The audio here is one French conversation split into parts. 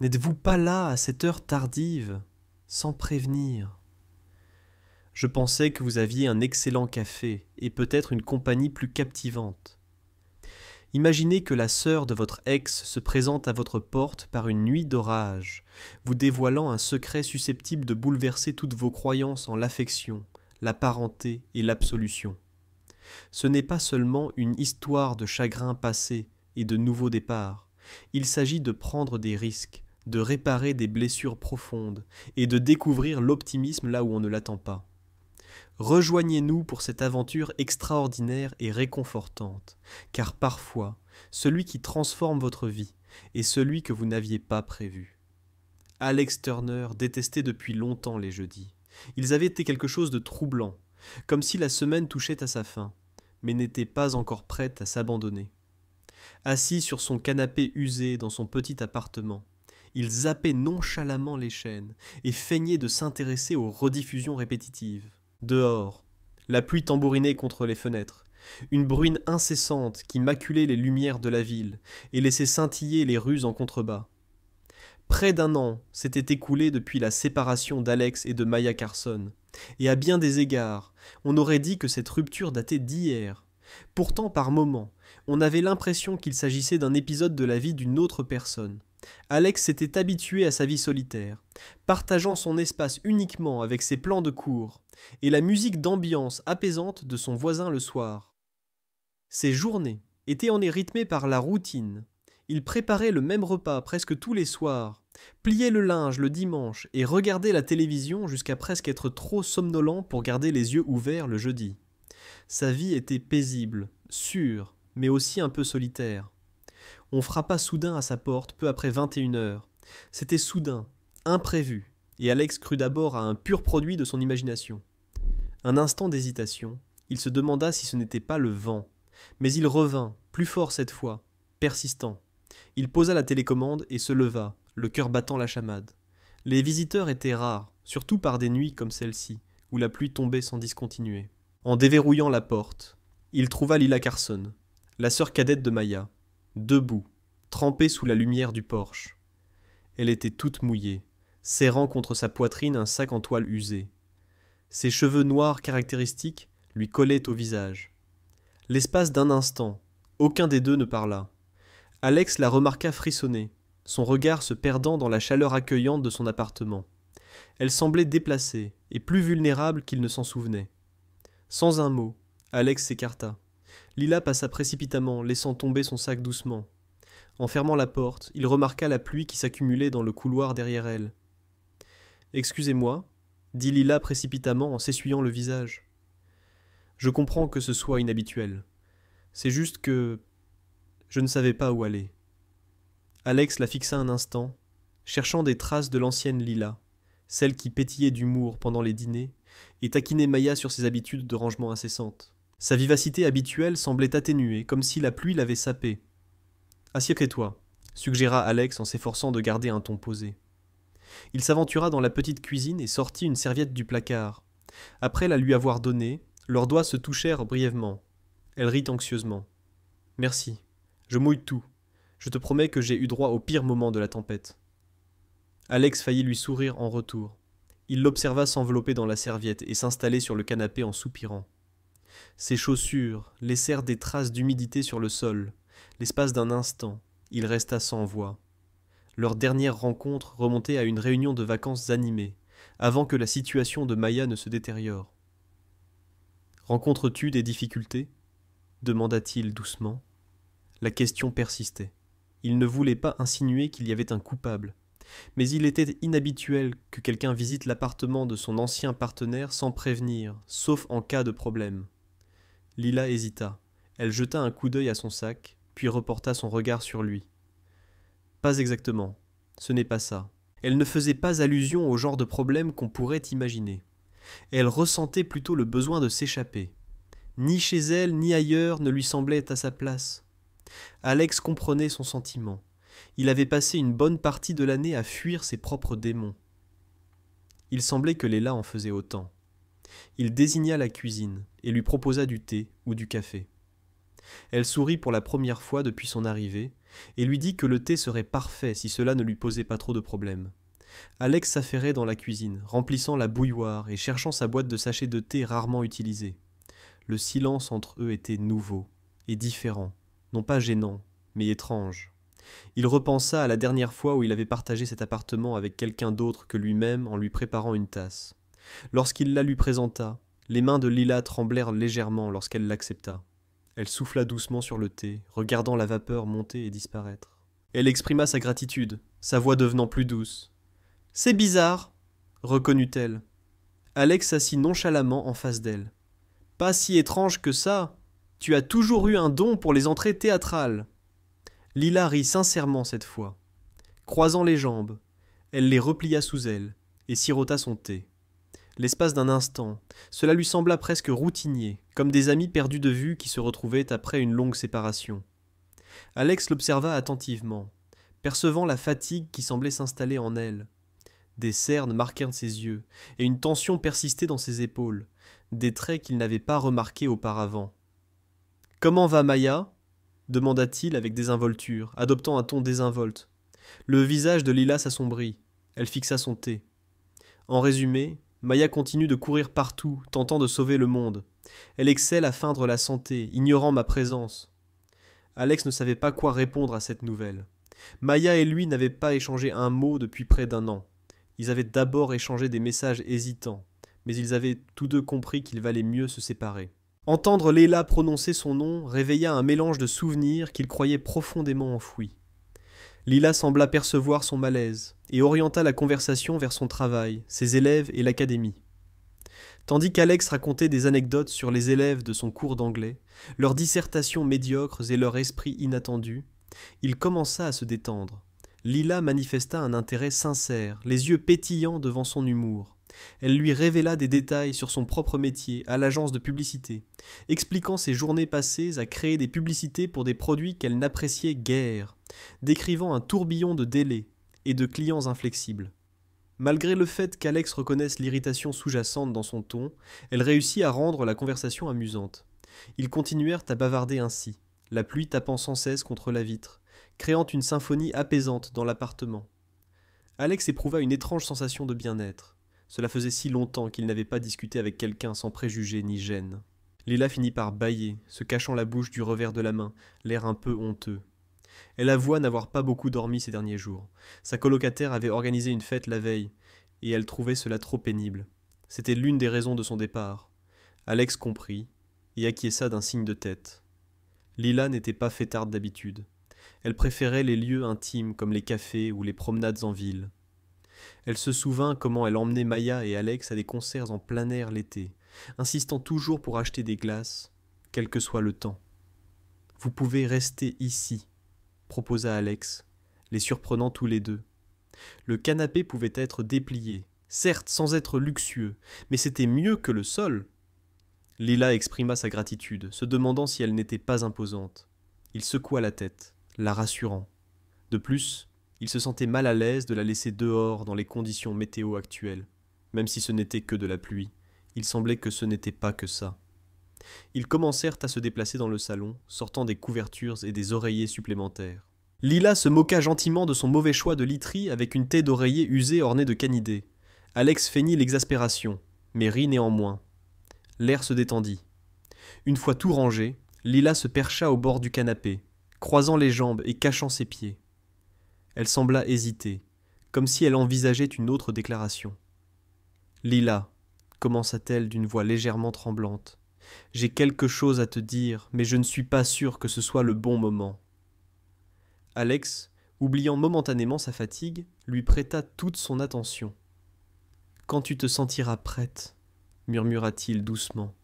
N'êtes-vous pas là à cette heure tardive, sans prévenir? Je pensais que vous aviez un excellent café et peut-être une compagnie plus captivante. Imaginez que la sœur de votre ex se présente à votre porte par une nuit d'orage, vous dévoilant un secret susceptible de bouleverser toutes vos croyances en l'affection, la parenté et l'absolution. Ce n'est pas seulement une histoire de chagrin passé et de nouveaux départs. Il s'agit de prendre des risques, de réparer des blessures profondes et de découvrir l'optimisme là où on ne l'attend pas. Rejoignez-nous pour cette aventure extraordinaire et réconfortante, car parfois, celui qui transforme votre vie est celui que vous n'aviez pas prévu. Alex Turner détestait depuis longtemps les jeudis. Ils avaient été quelque chose de troublant, comme si la semaine touchait à sa fin, mais n'était pas encore prête à s'abandonner. Assis sur son canapé usé dans son petit appartement, il zappait nonchalamment les chaînes et feignait de s'intéresser aux rediffusions répétitives. Dehors, la pluie tambourinait contre les fenêtres, une bruine incessante qui maculait les lumières de la ville et laissait scintiller les rues en contrebas. Près d'un an s'était écoulé depuis la séparation d'Alex et de Maya Carson, et à bien des égards, on aurait dit que cette rupture datait d'hier. Pourtant, par moments, on avait l'impression qu'il s'agissait d'un épisode de la vie d'une autre personne. Alex s'était habitué à sa vie solitaire, partageant son espace uniquement avec ses plans de cour et la musique d'ambiance apaisante de son voisin le soir. Ses journées étaient en rythmées par la routine. Il préparait le même repas presque tous les soirs, pliait le linge le dimanche et regardait la télévision jusqu'à presque être trop somnolent pour garder les yeux ouverts le jeudi. Sa vie était paisible, sûre, mais aussi un peu solitaire. On frappa soudain à sa porte peu après 21 heures. C'était soudain, imprévu, et Alex crut d'abord à un pur produit de son imagination. Un instant d'hésitation, il se demanda si ce n'était pas le vent. Mais il revint, plus fort cette fois, persistant. Il posa la télécommande et se leva, le cœur battant la chamade. Les visiteurs étaient rares, surtout par des nuits comme celle-ci, où la pluie tombait sans discontinuer. En déverrouillant la porte, il trouva Lila Carson, la sœur cadette de Maya, debout, trempée sous la lumière du porche. Elle était toute mouillée, serrant contre sa poitrine un sac en toile usée. Ses cheveux noirs caractéristiques lui collaient au visage. L'espace d'un instant, aucun des deux ne parla. Alex la remarqua frissonner, son regard se perdant dans la chaleur accueillante de son appartement. Elle semblait déplacée et plus vulnérable qu'il ne s'en souvenait. Sans un mot, Alex s'écarta. Lila passa précipitamment, laissant tomber son sac doucement. En fermant la porte, il remarqua la pluie qui s'accumulait dans le couloir derrière elle. « Excusez-moi, » dit Lila précipitamment en s'essuyant le visage. « Je comprends que ce soit inhabituel. C'est juste que je ne savais pas où aller. » Alex la fixa un instant, cherchant des traces de l'ancienne Lila, celle qui pétillait d'humour pendant les dîners et taquinait Maya sur ses habitudes de rangement incessantes. Sa vivacité habituelle semblait atténuée, comme si la pluie l'avait sapée. « Assieds-toi », suggéra Alex en s'efforçant de garder un ton posé. Il s'aventura dans la petite cuisine et sortit une serviette du placard. Après la lui avoir donnée, leurs doigts se touchèrent brièvement. Elle rit anxieusement. « Merci. Je mouille tout. Je te promets que j'ai eu droit au pire moment de la tempête. » Alex faillit lui sourire en retour. Il l'observa s'envelopper dans la serviette et s'installer sur le canapé en soupirant. Ses chaussures laissèrent des traces d'humidité sur le sol. L'espace d'un instant, il resta sans voix. Leur dernière rencontre remontait à une réunion de vacances animée, avant que la situation de Maya ne se détériore. « Rencontres-tu des difficultés » demanda-t-il doucement. La question persistait. Il ne voulait pas insinuer qu'il y avait un coupable, mais il était inhabituel que quelqu'un visite l'appartement de son ancien partenaire sans prévenir, sauf en cas de problème. Lila hésita. Elle jeta un coup d'œil à son sac, puis reporta son regard sur lui. Pas exactement. Ce n'est pas ça. Elle ne faisait pas allusion au genre de problème qu'on pourrait imaginer. Elle ressentait plutôt le besoin de s'échapper. Ni chez elle, ni ailleurs ne lui semblait à sa place. Alex comprenait son sentiment. Il avait passé une bonne partie de l'année à fuir ses propres démons. Il semblait que Léla en faisait autant. Il désigna la cuisine et lui proposa du thé ou du café. Elle sourit pour la première fois depuis son arrivée et lui dit que le thé serait parfait si cela ne lui posait pas trop de problèmes. Alex s'affairait dans la cuisine, remplissant la bouilloire et cherchant sa boîte de sachets de thé rarement utilisée. Le silence entre eux était nouveau et différent, non pas gênant, mais étrange. Il repensa à la dernière fois où il avait partagé cet appartement avec quelqu'un d'autre que lui-même en lui préparant une tasse. Lorsqu'il la lui présenta, les mains de Lila tremblèrent légèrement lorsqu'elle l'accepta. Elle souffla doucement sur le thé, regardant la vapeur monter et disparaître. Elle exprima sa gratitude, sa voix devenant plus douce. « C'est bizarre, » reconnut-elle. Alex s'assit nonchalamment en face d'elle. « Pas si étrange que ça. Tu as toujours eu un don pour les entrées théâtrales. » Lila rit sincèrement cette fois. Croisant les jambes, elle les replia sous elle et sirota son thé. L'espace d'un instant, cela lui sembla presque routinier, comme des amis perdus de vue qui se retrouvaient après une longue séparation. Alex l'observa attentivement, percevant la fatigue qui semblait s'installer en elle. Des cernes marquèrent ses yeux, et une tension persistait dans ses épaules, des traits qu'il n'avait pas remarqués auparavant. « Comment va Maya ?» demanda-t-il avec désinvolture, adoptant un ton désinvolte. Le visage de Lila s'assombrit. Elle fixa son thé. En résumé, Maya continue de courir partout, tentant de sauver le monde. Elle excelle à feindre la santé, ignorant ma présence. Alex ne savait pas quoi répondre à cette nouvelle. Maya et lui n'avaient pas échangé un mot depuis près d'un an. Ils avaient d'abord échangé des messages hésitants, mais ils avaient tous deux compris qu'il valait mieux se séparer. Entendre Léla prononcer son nom réveilla un mélange de souvenirs qu'il croyait profondément enfouis. Lila sembla percevoir son malaise et orienta la conversation vers son travail, ses élèves et l'académie. Tandis qu'Alex racontait des anecdotes sur les élèves de son cours d'anglais, leurs dissertations médiocres et leur esprit inattendu, il commença à se détendre. Lila manifesta un intérêt sincère, les yeux pétillants devant son humour. Elle lui révéla des détails sur son propre métier à l'agence de publicité, expliquant ses journées passées à créer des publicités pour des produits qu'elle n'appréciait guère, décrivant un tourbillon de délais et de clients inflexibles. Malgré le fait qu'Alex reconnaisse l'irritation sous-jacente dans son ton, elle réussit à rendre la conversation amusante. Ils continuèrent à bavarder ainsi, la pluie tapant sans cesse contre la vitre, créant une symphonie apaisante dans l'appartement. Alex éprouva une étrange sensation de bien-être. Cela faisait si longtemps qu'il n'avait pas discuté avec quelqu'un sans préjugés ni gêne. Lila finit par bâiller, se cachant la bouche du revers de la main, l'air un peu honteux. Elle avoua n'avoir pas beaucoup dormi ces derniers jours. Sa colocataire avait organisé une fête la veille, et elle trouvait cela trop pénible. C'était l'une des raisons de son départ. Alex comprit, et acquiesça d'un signe de tête. Lila n'était pas fêtarde d'habitude. Elle préférait les lieux intimes comme les cafés ou les promenades en ville. Elle se souvint comment elle emmenait Maya et Alex à des concerts en plein air l'été, insistant toujours pour acheter des glaces, quel que soit le temps. « Vous pouvez rester ici », proposa Alex, les surprenant tous les deux. Le canapé pouvait être déplié, certes sans être luxueux, mais c'était mieux que le sol. Lila exprima sa gratitude, se demandant si elle n'était pas imposante. Il secoua la tête, la rassurant. De plus, il se sentait mal à l'aise de la laisser dehors dans les conditions météo actuelles. Même si ce n'était que de la pluie, il semblait que ce n'était pas que ça. Ils commencèrent à se déplacer dans le salon, sortant des couvertures et des oreillers supplémentaires. Lila se moqua gentiment de son mauvais choix de literie avec une taie d'oreiller usée ornée de canidés. Alex feignit l'exaspération, mais rit néanmoins. L'air se détendit. Une fois tout rangé, Lila se percha au bord du canapé, croisant les jambes et cachant ses pieds. Elle sembla hésiter, comme si elle envisageait une autre déclaration. « Lila, » commença-t-elle d'une voix légèrement tremblante, « j'ai quelque chose à te dire, mais je ne suis pas sûre que ce soit le bon moment. » Alex, oubliant momentanément sa fatigue, lui prêta toute son attention. « Quand tu te sentiras prête, » murmura-t-il doucement.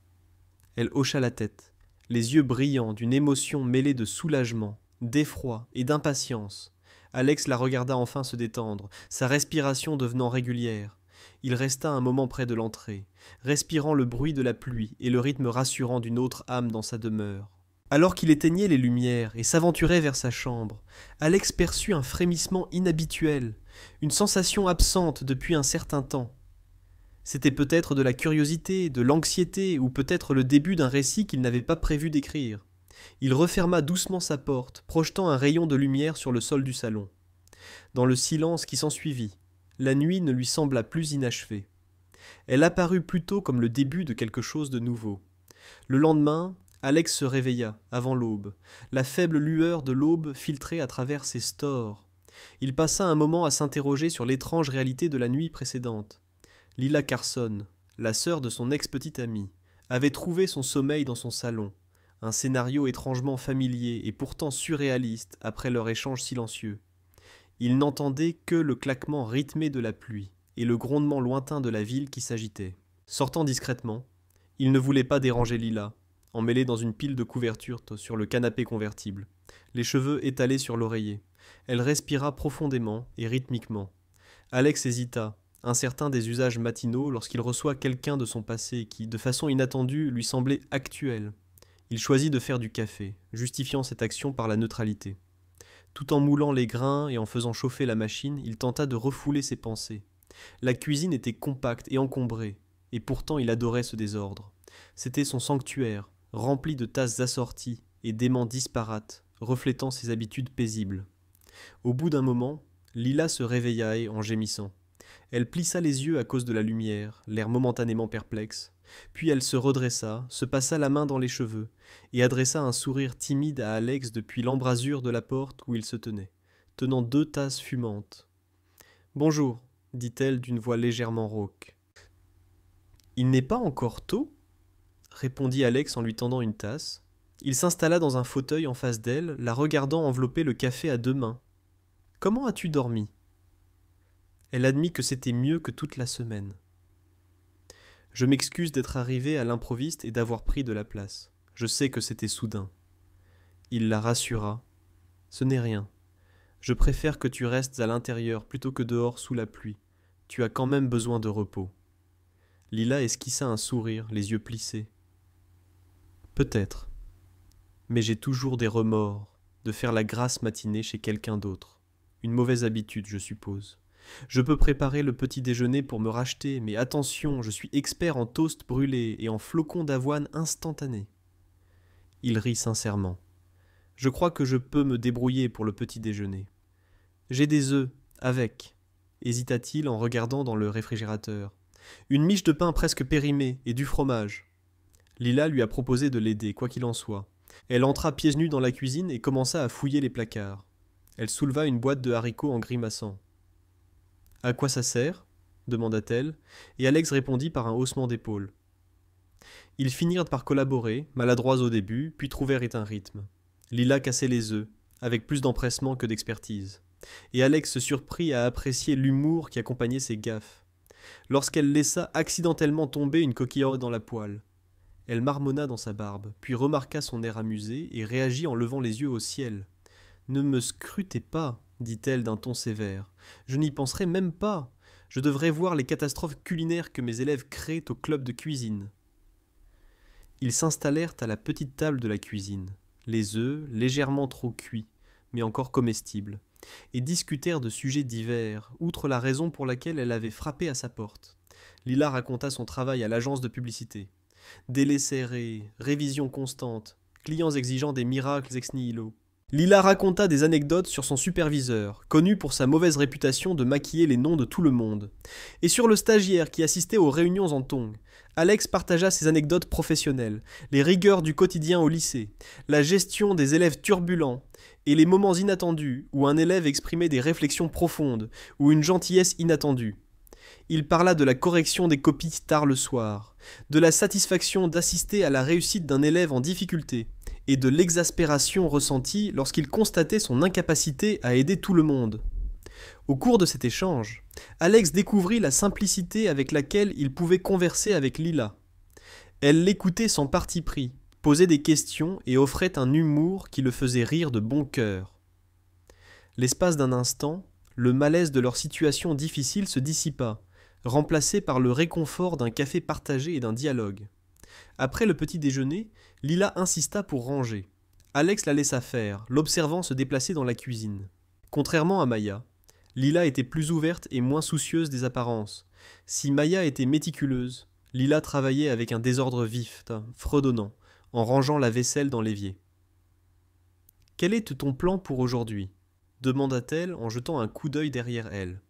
Elle hocha la tête, les yeux brillants d'une émotion mêlée de soulagement, d'effroi et d'impatience. Alex la regarda enfin se détendre, sa respiration devenant régulière. Il resta un moment près de l'entrée, respirant le bruit de la pluie et le rythme rassurant d'une autre âme dans sa demeure. Alors qu'il éteignait les lumières et s'aventurait vers sa chambre, Alex perçut un frémissement inhabituel, une sensation absente depuis un certain temps. C'était peut-être de la curiosité, de l'anxiété ou peut-être le début d'un récit qu'il n'avait pas prévu d'écrire. Il referma doucement sa porte, projetant un rayon de lumière sur le sol du salon. Dans le silence qui s'ensuivit, la nuit ne lui sembla plus inachevée. Elle apparut plutôt comme le début de quelque chose de nouveau. Le lendemain, Alex se réveilla, avant l'aube. La faible lueur de l'aube filtrait à travers ses stores. Il passa un moment à s'interroger sur l'étrange réalité de la nuit précédente. Lila Carson, la sœur de son ex-petite amie, avait trouvé son sommeil dans son salon. Un scénario étrangement familier et pourtant surréaliste après leur échange silencieux. Il n'entendait que le claquement rythmé de la pluie et le grondement lointain de la ville qui s'agitait. Sortant discrètement, il ne voulait pas déranger Lila, emmêlée dans une pile de couvertures sur le canapé convertible, les cheveux étalés sur l'oreiller. Elle respira profondément et rythmiquement. Alex hésita, incertain des usages matinaux lorsqu'il reçoit quelqu'un de son passé qui, de façon inattendue, lui semblait actuel. Il choisit de faire du café, justifiant cette action par la neutralité. Tout en moulant les grains et en faisant chauffer la machine, il tenta de refouler ses pensées. La cuisine était compacte et encombrée, et pourtant il adorait ce désordre. C'était son sanctuaire, rempli de tasses assorties et d'aimants disparates, reflétant ses habitudes paisibles. Au bout d'un moment, Lila se réveilla en gémissant. Elle plissa les yeux à cause de la lumière, l'air momentanément perplexe. Puis elle se redressa, se passa la main dans les cheveux, et adressa un sourire timide à Alex depuis l'embrasure de la porte où il se tenait, tenant 2 tasses fumantes. « Bonjour, dit-elle d'une voix légèrement rauque. « Il n'est pas encore tôt ?» répondit Alex en lui tendant une tasse. Il s'installa dans un fauteuil en face d'elle, la regardant envelopper le café à 2 mains. « Comment as-tu dormi ?» Elle admit que c'était mieux que toute la semaine. « Je m'excuse d'être arrivé à l'improviste et d'avoir pris de la place. Je sais que c'était soudain. » Il la rassura. « Ce n'est rien. Je préfère que tu restes à l'intérieur plutôt que dehors sous la pluie. Tu as quand même besoin de repos. » Lila esquissa un sourire, les yeux plissés. « Peut-être. Mais j'ai toujours des remords de faire la grasse matinée chez quelqu'un d'autre. Une mauvaise habitude, je suppose. Je peux préparer le petit déjeuner pour me racheter, mais attention, je suis expert en toast brûlé et en flocons d'avoine instantanés. » Il rit sincèrement. « Je crois que je peux me débrouiller pour le petit déjeuner. J'ai des œufs, avec, hésita-t-il en regardant dans le réfrigérateur. Une miche de pain presque périmée et du fromage. » Lila lui a proposé de l'aider, quoi qu'il en soit. Elle entra pieds nus dans la cuisine et commença à fouiller les placards. Elle souleva une boîte de haricots en grimaçant. « À quoi ça sert ?» demanda-t-elle, et Alex répondit par un haussement d'épaules. Ils finirent par collaborer, maladroits au début, puis trouvèrent un rythme. Lila cassait les œufs, avec plus d'empressement que d'expertise, et Alex se surprit à apprécier l'humour qui accompagnait ses gaffes. Lorsqu'elle laissa accidentellement tomber une coquille dans la poêle, elle marmonna dans sa barbe, puis remarqua son air amusé et réagit en levant les yeux au ciel. « Ne me scrutez pas, dit-elle d'un ton sévère. Je n'y penserai même pas. Je devrais voir les catastrophes culinaires que mes élèves créent au club de cuisine. » Ils s'installèrent à la petite table de la cuisine, les œufs légèrement trop cuits, mais encore comestibles, et discutèrent de sujets divers, outre la raison pour laquelle elle avait frappé à sa porte. Lila raconta son travail à l'agence de publicité. Délais serrés, révisions constantes, clients exigeant des miracles ex nihilo. Lila raconta des anecdotes sur son superviseur, connu pour sa mauvaise réputation de maquiller les noms de tout le monde. Et sur le stagiaire qui assistait aux réunions en tongs. Alex partagea ses anecdotes professionnelles, les rigueurs du quotidien au lycée, la gestion des élèves turbulents, et les moments inattendus où un élève exprimait des réflexions profondes, ou une gentillesse inattendue. Il parla de la correction des copies tard le soir, de la satisfaction d'assister à la réussite d'un élève en difficulté, et de l'exaspération ressentie lorsqu'il constatait son incapacité à aider tout le monde. Au cours de cet échange, Alex découvrit la simplicité avec laquelle il pouvait converser avec Lila. Elle l'écoutait sans parti pris, posait des questions et offrait un humour qui le faisait rire de bon cœur. L'espace d'un instant, le malaise de leur situation difficile se dissipa, remplacé par le réconfort d'un café partagé et d'un dialogue. Après le petit déjeuner, Lila insista pour ranger. Alex la laissa faire, l'observant se déplacer dans la cuisine. Contrairement à Maya, Lila était plus ouverte et moins soucieuse des apparences. Si Maya était méticuleuse, Lila travaillait avec un désordre vif, fredonnant, en rangeant la vaisselle dans l'évier. Quel est ton plan pour aujourd'hui ? Demanda-t-elle en jetant un coup d'œil derrière elle.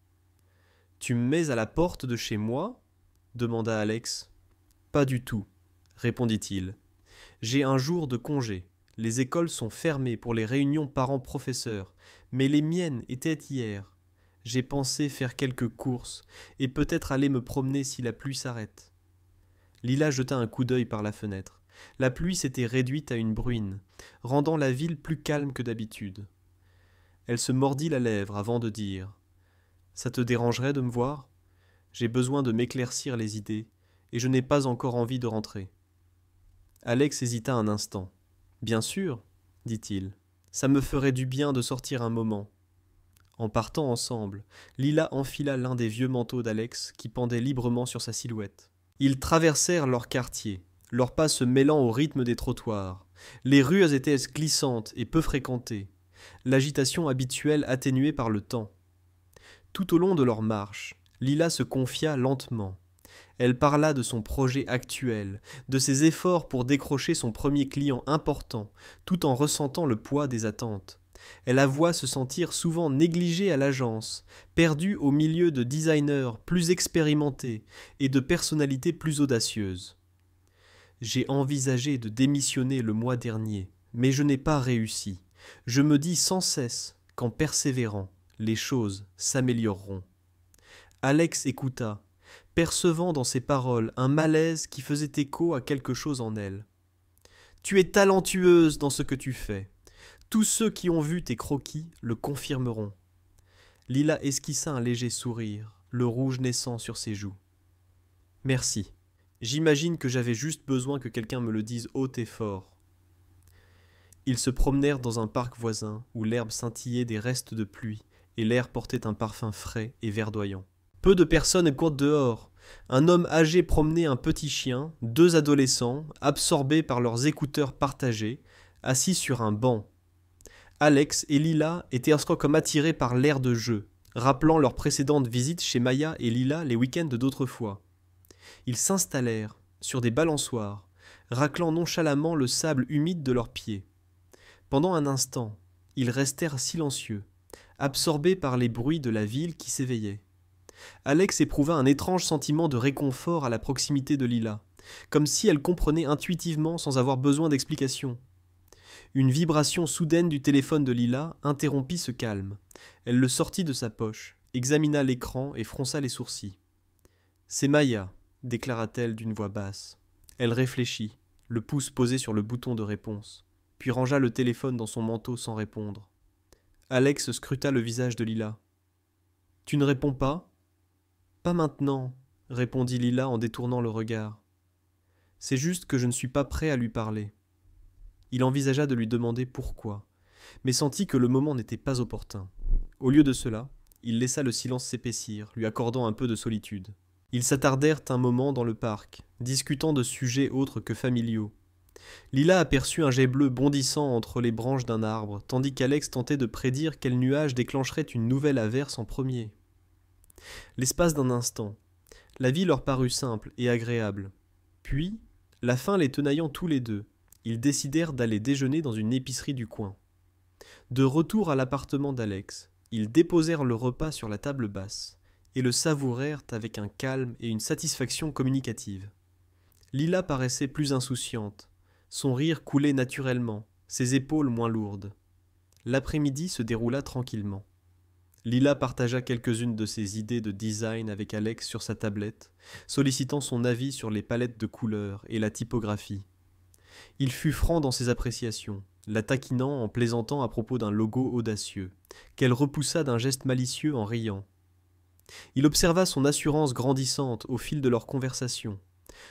Tu me mets à la porte de chez moi ? Demanda Alex. Pas du tout, répondit-il. J'ai un jour de congé. Les écoles sont fermées pour les réunions parents-professeurs, mais les miennes étaient hier. J'ai pensé faire quelques courses et peut-être aller me promener si la pluie s'arrête. Lila jeta un coup d'œil par la fenêtre. La pluie s'était réduite à une bruine, rendant la ville plus calme que d'habitude. Elle se mordit la lèvre avant de dire « Ça te dérangerait de me voir ? J'ai besoin de m'éclaircir les idées, et je n'ai pas encore envie de rentrer. » Alex hésita un instant. « Bien sûr, dit-il, ça me ferait du bien de sortir un moment. » En partant ensemble, Lila enfila l'un des vieux manteaux d'Alex qui pendait librement sur sa silhouette. Ils traversèrent leur quartier, leurs pas se mêlant au rythme des trottoirs. Les rues étaient glissantes et peu fréquentées, l'agitation habituelle atténuée par le temps. Tout au long de leur marche, Lila se confia lentement. Elle parla de son projet actuel, de ses efforts pour décrocher son premier client important, tout en ressentant le poids des attentes. Elle avoua se sentir souvent négligée à l'agence, perdue au milieu de designers plus expérimentés et de personnalités plus audacieuses. « J'ai envisagé de démissionner le mois dernier, mais je n'ai pas réussi. Je me dis sans cesse qu'en persévérant, les choses s'amélioreront. » Alex écouta, percevant dans ses paroles un malaise qui faisait écho à quelque chose en elle. « Tu es talentueuse dans ce que tu fais. Tous ceux qui ont vu tes croquis le confirmeront. » Lila esquissa un léger sourire, le rouge naissant sur ses joues. « Merci. J'imagine que j'avais juste besoin que quelqu'un me le dise haut et fort. » Ils se promenèrent dans un parc voisin où l'herbe scintillait des restes de pluie et l'air portait un parfum frais et verdoyant. Peu de personnes courent dehors. Un homme âgé promenait un petit chien, deux adolescents, absorbés par leurs écouteurs partagés, assis sur un banc. Alex et Lila étaient encore comme attirés par l'air de jeu, rappelant leur précédente visite chez Maya et Lila les week-ends d'autrefois. Ils s'installèrent sur des balançoires, raclant nonchalamment le sable humide de leurs pieds. Pendant un instant, ils restèrent silencieux, absorbés par les bruits de la ville qui s'éveillait. Alex éprouva un étrange sentiment de réconfort à la proximité de Lila, comme si elle comprenait intuitivement sans avoir besoin d'explication. Une vibration soudaine du téléphone de Lila interrompit ce calme. Elle le sortit de sa poche, examina l'écran et fronça les sourcils. « C'est Maya, » déclara-t-elle d'une voix basse. Elle réfléchit, le pouce posé sur le bouton de réponse, puis rangea le téléphone dans son manteau sans répondre. Alex scruta le visage de Lila. « Tu ne réponds pas ? » « Pas maintenant, » répondit Lila en détournant le regard. « C'est juste que je ne suis pas prêt à lui parler. » Il envisagea de lui demander pourquoi, mais sentit que le moment n'était pas opportun. Au lieu de cela, il laissa le silence s'épaissir, lui accordant un peu de solitude. Ils s'attardèrent un moment dans le parc, discutant de sujets autres que familiaux. Lila aperçut un jet bleu bondissant entre les branches d'un arbre, tandis qu'Alex tentait de prédire quel nuage déclencherait une nouvelle averse en premier. L'espace d'un instant, la vie leur parut simple et agréable. Puis, la faim les tenaillant tous les deux, ils décidèrent d'aller déjeuner dans une épicerie du coin. De retour à l'appartement d'Alex, ils déposèrent le repas sur la table basse et le savourèrent avec un calme et une satisfaction communicative. Lila paraissait plus insouciante, son rire coulait naturellement, ses épaules moins lourdes. L'après-midi se déroula tranquillement. Lila partagea quelques-unes de ses idées de design avec Alex sur sa tablette, sollicitant son avis sur les palettes de couleurs et la typographie. Il fut franc dans ses appréciations, la taquinant en plaisantant à propos d'un logo audacieux, qu'elle repoussa d'un geste malicieux en riant. Il observa son assurance grandissante au fil de leur conversation,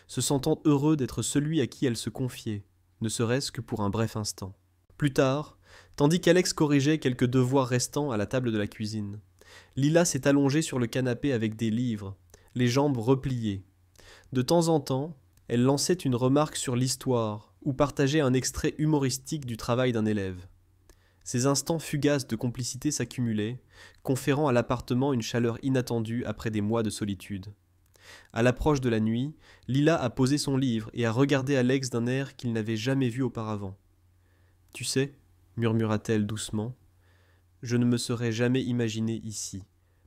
se sentant heureux d'être celui à qui elle se confiait, ne serait-ce que pour un bref instant. Plus tard, tandis qu'Alex corrigeait quelques devoirs restants à la table de la cuisine, Lila s'est allongée sur le canapé avec des livres, les jambes repliées. De temps en temps, elle lançait une remarque sur l'histoire ou partageait un extrait humoristique du travail d'un élève. Ces instants fugaces de complicité s'accumulaient, conférant à l'appartement une chaleur inattendue après des mois de solitude. À l'approche de la nuit, Lila a posé son livre et a regardé Alex d'un air qu'il n'avait jamais vu auparavant. « Tu sais, murmura-t-elle doucement. Je ne me serais jamais imaginée ici,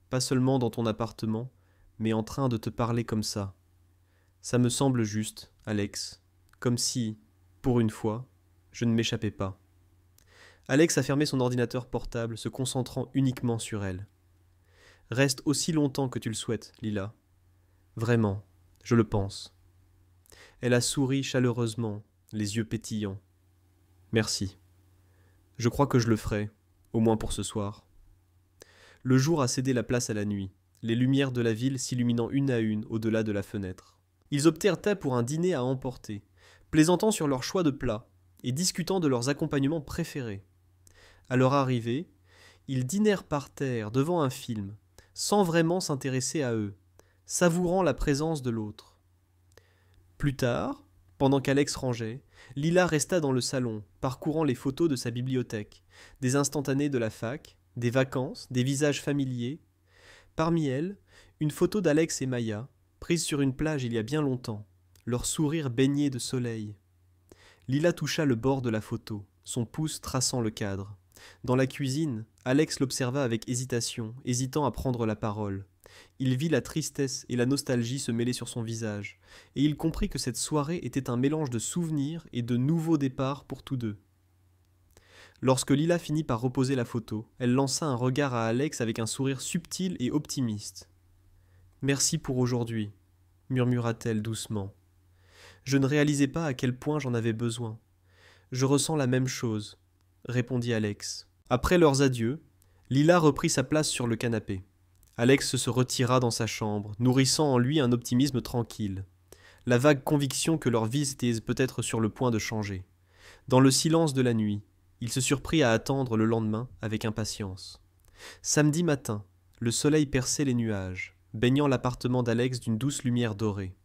pas seulement dans ton appartement, mais en train de te parler comme ça. Ça me semble juste, Alex, comme si, pour une fois, je ne m'échappais pas. Alex a fermé son ordinateur portable, se concentrant uniquement sur elle. Reste aussi longtemps que tu le souhaites, Lila. Vraiment, je le pense. Elle a souri chaleureusement, les yeux pétillants. Merci. Je crois que je le ferai, au moins pour ce soir. Le jour a cédé la place à la nuit, les lumières de la ville s'illuminant une à une au-delà de la fenêtre. Ils optèrent pour un dîner à emporter, plaisantant sur leur choix de plats et discutant de leurs accompagnements préférés. À leur arrivée, ils dînèrent par terre devant un film, sans vraiment s'intéresser à eux, savourant la présence de l'autre. Plus tard, pendant qu'Alex rangeait, Lila resta dans le salon, parcourant les photos de sa bibliothèque, des instantanés de la fac, des vacances, des visages familiers. Parmi elles, une photo d'Alex et Maya, prise sur une plage il y a bien longtemps, leur sourire baigné de soleil. Lila toucha le bord de la photo, son pouce traçant le cadre. Dans la cuisine, Alex l'observa avec hésitation, hésitant à prendre la parole. Il vit la tristesse et la nostalgie se mêler sur son visage, et il comprit que cette soirée était un mélange de souvenirs et de nouveaux départs pour tous deux. Lorsque Lila finit par reposer la photo, elle lança un regard à Alex avec un sourire subtil et optimiste. « Merci pour aujourd'hui, » murmura-t-elle doucement. « Je ne réalisais pas à quel point j'en avais besoin. Je ressens la même chose, » répondit Alex. Après leurs adieux, Lila reprit sa place sur le canapé. Alex se retira dans sa chambre, nourrissant en lui un optimisme tranquille. La vague conviction que leur vie était peut-être sur le point de changer. Dans le silence de la nuit, il se surprit à attendre le lendemain avec impatience. Samedi matin, le soleil perçait les nuages, baignant l'appartement d'Alex d'une douce lumière dorée.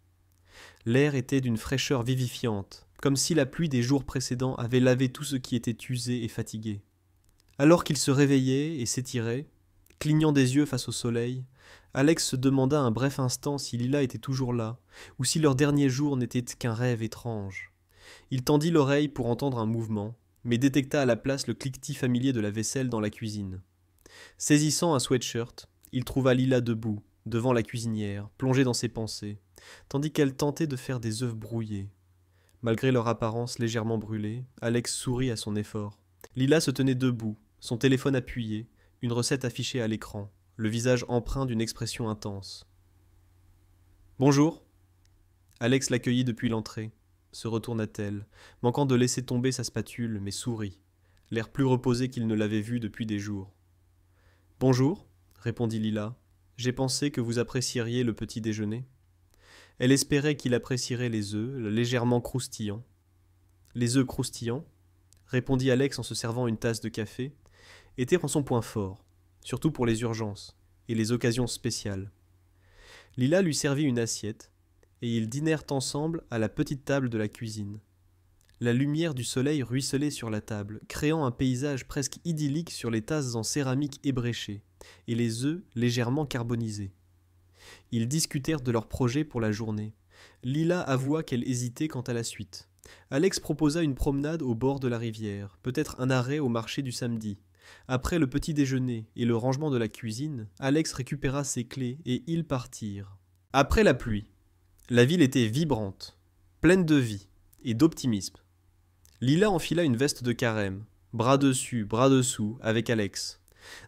L'air était d'une fraîcheur vivifiante, comme si la pluie des jours précédents avait lavé tout ce qui était usé et fatigué. Alors qu'il se réveillait et s'étirait, clignant des yeux face au soleil, Alex se demanda un bref instant si Lila était toujours là, ou si leur dernier jour n'était qu'un rêve étrange. Il tendit l'oreille pour entendre un mouvement, mais détecta à la place le cliquetis familier de la vaisselle dans la cuisine. Saisissant un sweatshirt, il trouva Lila debout, devant la cuisinière, plongée dans ses pensées, tandis qu'elle tentait de faire des œufs brouillés. Malgré leur apparence légèrement brûlée, Alex sourit à son effort. Lila se tenait debout, son téléphone appuyé, une recette affichée à l'écran, le visage empreint d'une expression intense. « Bonjour !» Alex l'accueillit depuis l'entrée. Se retourna-t-elle, manquant de laisser tomber sa spatule, mais sourit, l'air plus reposé qu'il ne l'avait vu depuis des jours. « Bonjour !» répondit Lila. « J'ai pensé que vous apprécieriez le petit déjeuner. » Elle espérait qu'il apprécierait les œufs, légèrement croustillants. « Les œufs croustillants ?» répondit Alex en se servant une tasse de café, étaient son point fort, surtout pour les urgences et les occasions spéciales. Lila lui servit une assiette, et ils dînèrent ensemble à la petite table de la cuisine. La lumière du soleil ruisselait sur la table, créant un paysage presque idyllique sur les tasses en céramique ébréchées, et les œufs légèrement carbonisés. Ils discutèrent de leurs projets pour la journée. Lila avoua qu'elle hésitait quant à la suite. Alex proposa une promenade au bord de la rivière, peut-être un arrêt au marché du samedi. Après le petit déjeuner et le rangement de la cuisine, Alex récupéra ses clés et ils partirent. Après la pluie, la ville était vibrante, pleine de vie et d'optimisme. Lila enfila une veste de carême, bras dessus, bras dessous, avec Alex.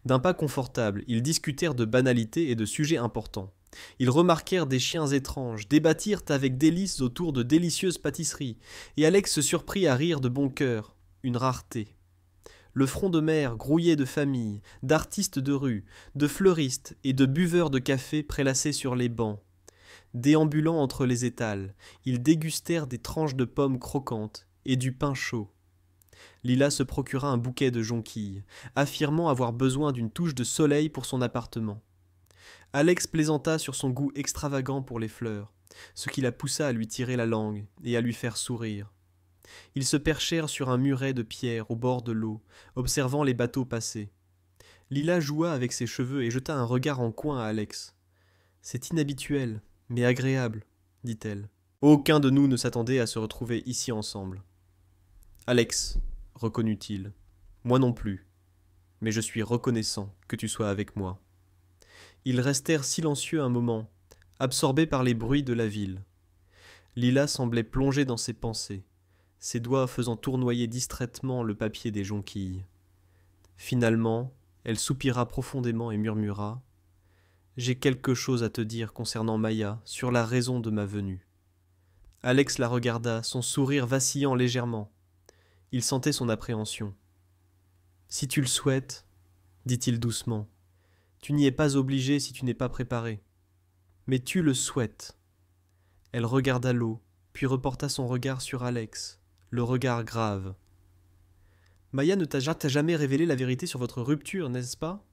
D'un pas confortable, ils discutèrent de banalités et de sujets importants. Ils remarquèrent des chiens étranges, débattirent avec délices autour de délicieuses pâtisseries, et Alex se surprit à rire de bon cœur, une rareté. Le front de mer grouillait de familles, d'artistes de rue, de fleuristes et de buveurs de café prélassés sur les bancs. Déambulant entre les étals, ils dégustèrent des tranches de pommes croquantes et du pain chaud. Lila se procura un bouquet de jonquilles, affirmant avoir besoin d'une touche de soleil pour son appartement. Alex plaisanta sur son goût extravagant pour les fleurs, ce qui la poussa à lui tirer la langue et à lui faire sourire. Ils se perchèrent sur un muret de pierre au bord de l'eau, observant les bateaux passer. Lila joua avec ses cheveux et jeta un regard en coin à Alex. « C'est inhabituel, mais agréable, » dit-elle. Aucun de nous ne s'attendait à se retrouver ici ensemble. « Alex, reconnut-il. Moi non plus, mais je suis reconnaissant que tu sois avec moi. » Ils restèrent silencieux un moment, absorbés par les bruits de la ville. Lila semblait plongée dans ses pensées, ses doigts faisant tournoyer distraitement le papier des jonquilles. Finalement, elle soupira profondément et murmura : « J'ai quelque chose à te dire concernant Maya, sur la raison de ma venue. » Alex la regarda, son sourire vacillant légèrement. Il sentait son appréhension. « Si tu le souhaites, dit-il doucement, tu n'y es pas obligé si tu n'es pas préparé. Mais tu le souhaites. » Elle regarda l'eau, puis reporta son regard sur Alex, le regard grave. « Maya ne t'a jamais révélé la vérité sur votre rupture, n'est-ce pas ?»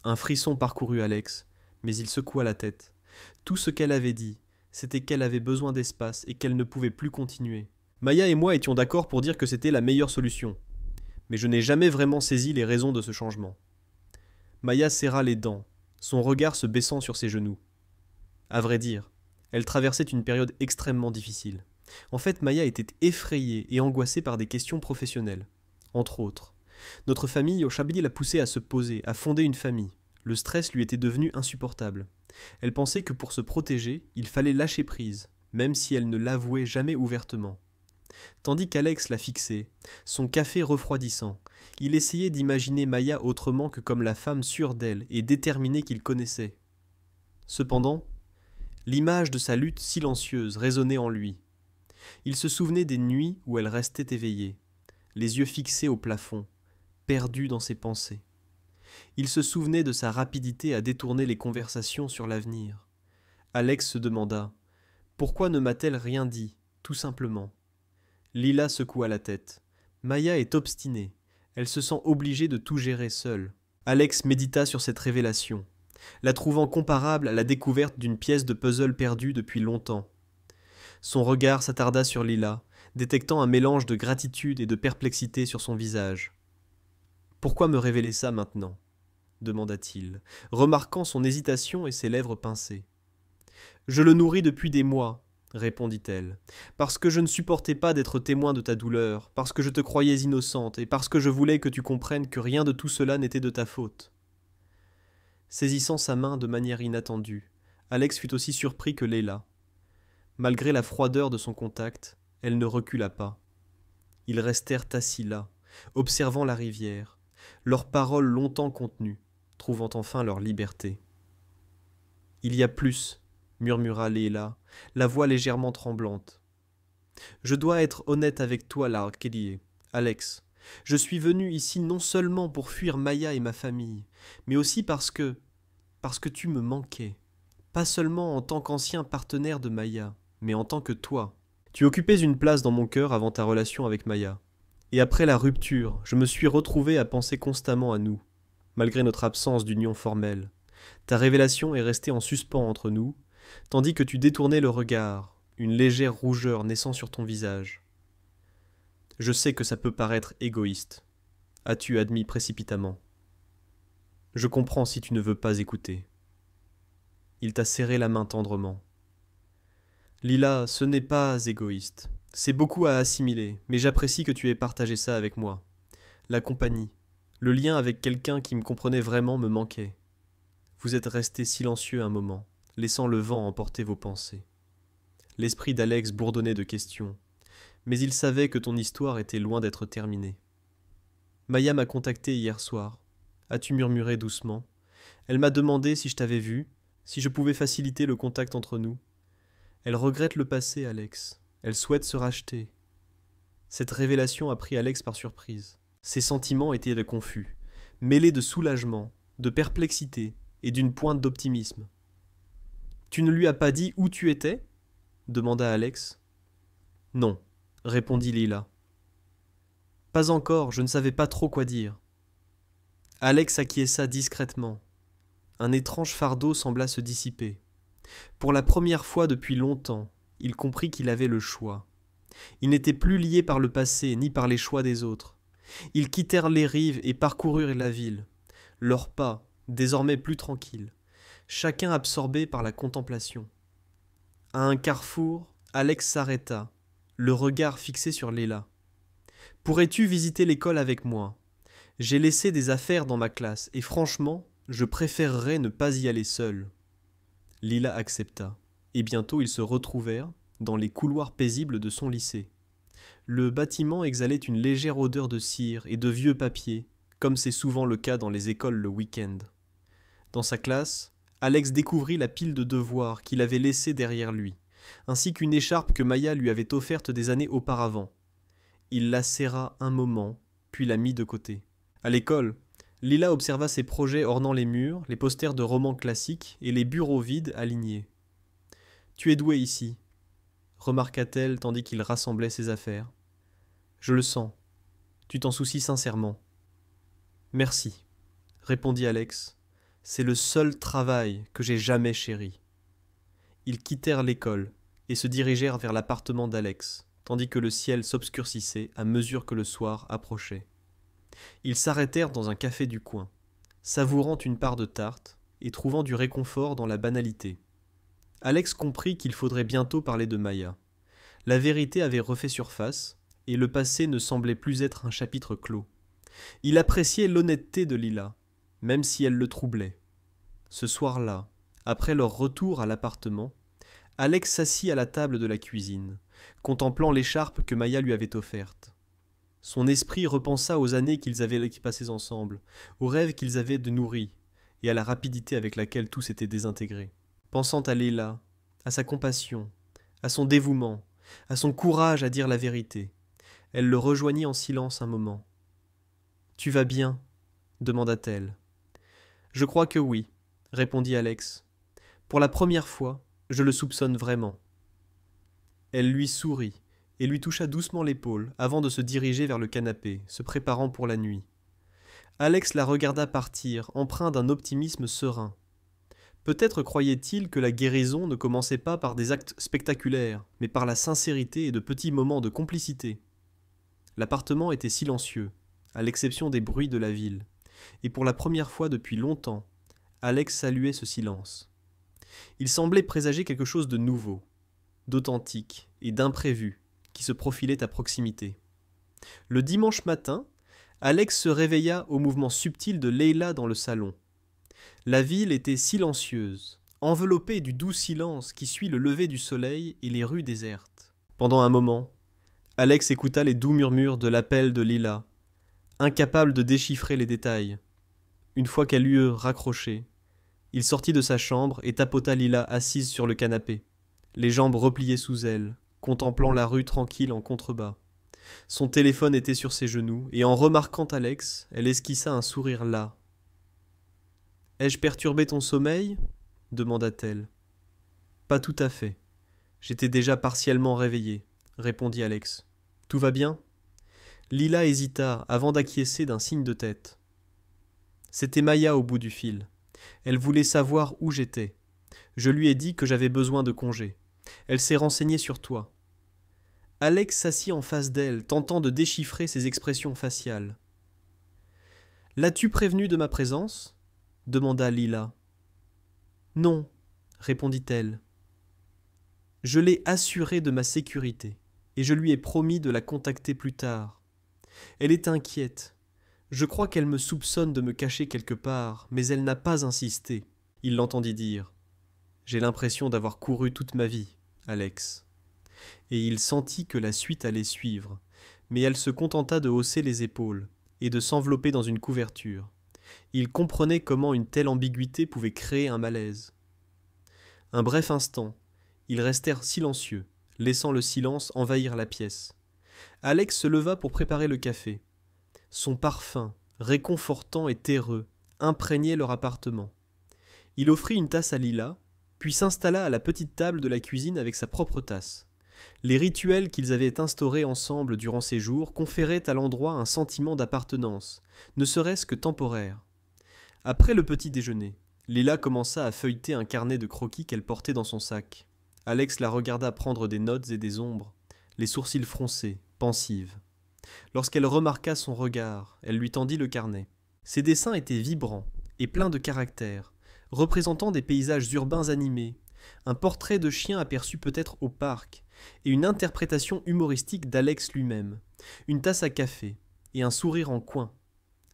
Un frisson parcourut Alex, mais il secoua la tête. Tout ce qu'elle avait dit, c'était qu'elle avait besoin d'espace et qu'elle ne pouvait plus continuer. Maya et moi étions d'accord pour dire que c'était la meilleure solution, mais je n'ai jamais vraiment saisi les raisons de ce changement. Maya serra les dents, son regard se baissant sur ses genoux. À vrai dire, elle traversait une période extrêmement difficile. En fait, Maya était effrayée et angoissée par des questions professionnelles. Entre autres, notre famille au Chablis l'a poussée à se poser, à fonder une famille. Le stress lui était devenu insupportable. Elle pensait que pour se protéger, il fallait lâcher prise, même si elle ne l'avouait jamais ouvertement. Tandis qu'Alex la fixait, son café refroidissant, il essayait d'imaginer Maya autrement que comme la femme sûre d'elle et déterminée qu'il connaissait. Cependant, l'image de sa lutte silencieuse résonnait en lui. Il se souvenait des nuits où elle restait éveillée, les yeux fixés au plafond, perdue dans ses pensées. Il se souvenait de sa rapidité à détourner les conversations sur l'avenir. Alex se demanda : pourquoi ne m'a-t-elle rien dit, tout simplement ? Lila secoua la tête. Maya est obstinée. Elle se sent obligée de tout gérer seule. Alex médita sur cette révélation, la trouvant comparable à la découverte d'une pièce de puzzle perdue depuis longtemps. Son regard s'attarda sur Lila, détectant un mélange de gratitude et de perplexité sur son visage. « Pourquoi me révéler ça maintenant ?» demanda-t-il, remarquant son hésitation et ses lèvres pincées. « Je le nourris depuis des mois, » répondit-elle, « parce que je ne supportais pas d'être témoin de ta douleur, parce que je te croyais innocente et parce que je voulais que tu comprennes que rien de tout cela n'était de ta faute. » Saisissant sa main de manière inattendue, Alex fut aussi surpris que Leila. Malgré la froideur de son contact, elle ne recula pas. Ils restèrent assis là, observant la rivière, leurs paroles longtemps contenues, trouvant enfin leur liberté. « Il y a plus, » murmura Leila, la voix légèrement tremblante. « Je dois être honnête avec toi, Larkellier, Alex. Je suis venu ici non seulement pour fuir Maya et ma famille, mais aussi parce que tu me manquais. Pas seulement en tant qu'ancien partenaire de Maya, mais en tant que toi. Tu occupais une place dans mon cœur avant ta relation avec Maya. Et après la rupture, je me suis retrouvé à penser constamment à nous, malgré notre absence d'union formelle. Ta révélation est restée en suspens entre nous, tandis que tu détournais le regard, une légère rougeur naissant sur ton visage. Je sais que ça peut paraître égoïste, as-tu admis précipitamment. Je comprends si tu ne veux pas écouter. » Il t'a serré la main tendrement. « Lila, ce n'est pas égoïste. C'est beaucoup à assimiler, mais j'apprécie que tu aies partagé ça avec moi. La compagnie, le lien avec quelqu'un qui me comprenait vraiment me manquait. Vous êtes restés silencieux un moment, laissant le vent emporter vos pensées. » L'esprit d'Alex bourdonnait de questions, mais il savait que ton histoire était loin d'être terminée. « Maya m'a contacté hier soir. As-tu murmuré doucement ? Elle m'a demandé si je t'avais vu, si je pouvais faciliter le contact entre nous. Elle regrette le passé, Alex. Elle souhaite se racheter. » Cette révélation a pris Alex par surprise. Ses sentiments étaient confus, mêlés de soulagement, de perplexité et d'une pointe d'optimisme. « Tu ne lui as pas dit où tu étais ? » demanda Alex. « Non, » répondit Lila. « Pas encore, je ne savais pas trop quoi dire. » Alex acquiesça discrètement. Un étrange fardeau sembla se dissiper. Pour la première fois depuis longtemps, il comprit qu'il avait le choix. Ils n'étaient plus liés par le passé ni par les choix des autres. Ils quittèrent les rives et parcoururent la ville. Leurs pas, désormais plus tranquilles, chacun absorbé par la contemplation. À un carrefour, Alex s'arrêta, le regard fixé sur Leila. Pourrais-tu visiter l'école avec moi? J'ai laissé des affaires dans ma classe et franchement, je préférerais ne pas y aller seul. Lila accepta, et bientôt ils se retrouvèrent dans les couloirs paisibles de son lycée. Le bâtiment exhalait une légère odeur de cire et de vieux papier, comme c'est souvent le cas dans les écoles le week-end. Dans sa classe, Alex découvrit la pile de devoirs qu'il avait laissés derrière lui, ainsi qu'une écharpe que Maya lui avait offerte des années auparavant. Il la serra un moment, puis la mit de côté. À l'école, Lila observa ses projets ornant les murs, les posters de romans classiques et les bureaux vides alignés. « Tu es doué ici, » remarqua-t-elle tandis qu'il rassemblait ses affaires. « Je le sens. Tu t'en soucies sincèrement. »« Merci, » répondit Alex. « C'est le seul travail que j'ai jamais chéri. » Ils quittèrent l'école et se dirigèrent vers l'appartement d'Alex, tandis que le ciel s'obscurcissait à mesure que le soir approchait. Ils s'arrêtèrent dans un café du coin, savourant une part de tarte et trouvant du réconfort dans la banalité. Alex comprit qu'il faudrait bientôt parler de Maya. La vérité avait refait surface, et le passé ne semblait plus être un chapitre clos. Il appréciait l'honnêteté de Lila, même si elle le troublait. Ce soir-là, après leur retour à l'appartement, Alex s'assit à la table de la cuisine, contemplant l'écharpe que Maya lui avait offerte. Son esprit repensa aux années qu'ils avaient passées ensemble, aux rêves qu'ils avaient de nourris, et à la rapidité avec laquelle tout s'était désintégré. Pensant à Leila, à sa compassion, à son dévouement, à son courage à dire la vérité, elle le rejoignit en silence un moment. « Tu vas bien ?» demanda-t-elle. « Je crois que oui, » répondit Alex. « Pour la première fois, je le soupçonne vraiment. » Elle lui sourit et lui toucha doucement l'épaule avant de se diriger vers le canapé, se préparant pour la nuit. Alex la regarda partir, empreint d'un optimisme serein. Peut-être croyait-il que la guérison ne commençait pas par des actes spectaculaires, mais par la sincérité et de petits moments de complicité. L'appartement était silencieux, à l'exception des bruits de la ville, et pour la première fois depuis longtemps, Alex saluait ce silence. Il semblait présager quelque chose de nouveau, d'authentique et d'imprévu, qui se profilait à proximité. Le dimanche matin, Alex se réveilla au mouvement subtil de Leila dans le salon. La ville était silencieuse, enveloppée du doux silence qui suit le lever du soleil et les rues désertes. Pendant un moment, Alex écouta les doux murmures de l'appel de Leila, incapable de déchiffrer les détails. Une fois qu'elle eut raccroché, il sortit de sa chambre et tapota Leila assise sur le canapé, les jambes repliées sous elle, contemplant la rue tranquille en contrebas. Son téléphone était sur ses genoux, et en remarquant Alex, elle esquissa un sourire las. « Ai-je perturbé ton sommeil ?» demanda-t-elle. « Pas tout à fait. J'étais déjà partiellement réveillé, » répondit Alex. « Tout va bien ?» Lila hésita avant d'acquiescer d'un signe de tête. C'était Maya au bout du fil. Elle voulait savoir où j'étais. Je lui ai dit que j'avais besoin de congé. Elle s'est renseignée sur toi. Alex s'assit en face d'elle, tentant de déchiffrer ses expressions faciales. « L'as-tu prévenue de ma présence ?» demanda Lila. « Non, » répondit-elle. « Je l'ai assurée de ma sécurité, et je lui ai promis de la contacter plus tard. Elle est inquiète. Je crois qu'elle me soupçonne de me cacher quelque part, mais elle n'a pas insisté. » Il l'entendit dire. « J'ai l'impression d'avoir couru toute ma vie, Alex. » Et il sentit que la suite allait suivre, mais elle se contenta de hausser les épaules et de s'envelopper dans une couverture. Il comprenait comment une telle ambiguïté pouvait créer un malaise. Un bref instant, ils restèrent silencieux, laissant le silence envahir la pièce. Alex se leva pour préparer le café. Son parfum, réconfortant et terreux, imprégnait leur appartement. Il offrit une tasse à Lila, puis s'installa à la petite table de la cuisine avec sa propre tasse. Les rituels qu'ils avaient instaurés ensemble durant ces jours conféraient à l'endroit un sentiment d'appartenance, ne serait-ce que temporaire. Après le petit déjeuner, Lila commença à feuilleter un carnet de croquis qu'elle portait dans son sac. Alex la regarda prendre des notes et des ombres, les sourcils froncés, pensive. Lorsqu'elle remarqua son regard, elle lui tendit le carnet. Ses dessins étaient vibrants et pleins de caractère, représentant des paysages urbains animés, un portrait de chien aperçu peut-être au parc, et une interprétation humoristique d'Alex lui-même, Une tasse à café et un sourire en coin.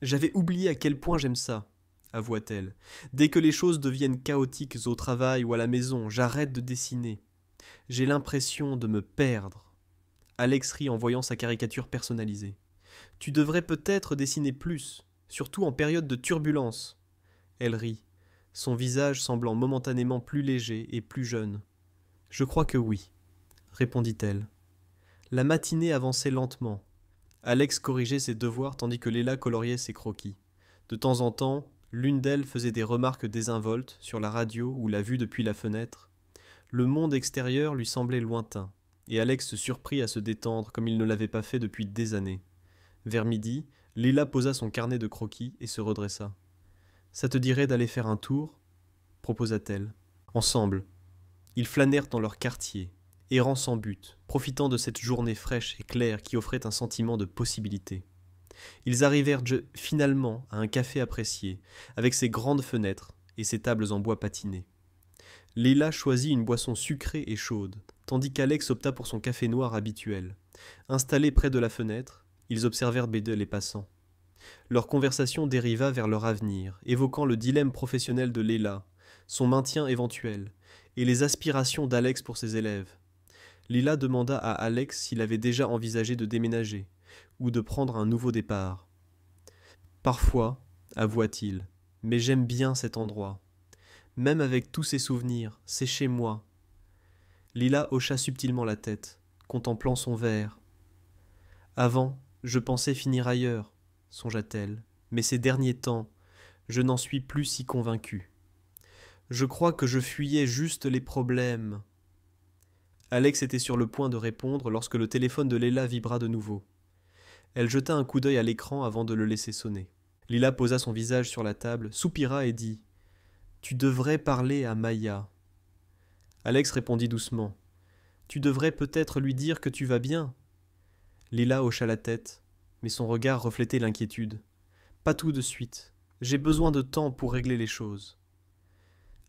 J'avais oublié à quel point j'aime ça, avoua-t-elle. Dès que les choses deviennent chaotiques au travail ou à la maison, j'arrête de dessiner. J'ai l'impression de me perdre. Alex rit en voyant sa caricature personnalisée. Tu devrais peut-être dessiner plus, surtout en période de turbulence. Elle rit, son visage semblant momentanément plus léger et plus jeune. Je crois que oui, répondit-elle. La matinée avançait lentement. Alex corrigeait ses devoirs tandis que Léla coloriait ses croquis. De temps en temps, l'une d'elles faisait des remarques désinvoltes sur la radio ou la vue depuis la fenêtre. Le monde extérieur lui semblait lointain, et Alex se surprit à se détendre comme il ne l'avait pas fait depuis des années. Vers midi, Léla posa son carnet de croquis et se redressa. « Ça te dirait d'aller faire un tour ?» proposa-t-elle. Ensemble, ils flânèrent dans leur quartier, errant sans but, profitant de cette journée fraîche et claire qui offrait un sentiment de possibilité. Ils arrivèrent finalement à un café apprécié, avec ses grandes fenêtres et ses tables en bois patiné. Léla choisit une boisson sucrée et chaude, tandis qu'Alex opta pour son café noir habituel. Installés près de la fenêtre, ils observèrent les passants. Leur conversation dériva vers leur avenir, évoquant le dilemme professionnel de Léla, son maintien éventuel, et les aspirations d'Alex pour ses élèves. Léla demanda à Alex s'il avait déjà envisagé de déménager, ou de prendre un nouveau départ. « Parfois, avoua-t-il, mais j'aime bien cet endroit. Même avec tous ces souvenirs, c'est chez moi. » Léla hocha subtilement la tête, contemplant son verre. « Avant, je pensais finir ailleurs, songea-t-elle, mais ces derniers temps, je n'en suis plus si convaincue. Je crois que je fuyais juste les problèmes. » Alex était sur le point de répondre lorsque le téléphone de Léla vibra de nouveau. Elle jeta un coup d'œil à l'écran avant de le laisser sonner. Léla posa son visage sur la table, soupira et dit « Tu devrais parler à Maya. » Alex répondit doucement « Tu devrais peut-être lui dire que tu vas bien. » Léla hocha la tête, mais son regard reflétait l'inquiétude. « Pas tout de suite. J'ai besoin de temps pour régler les choses. »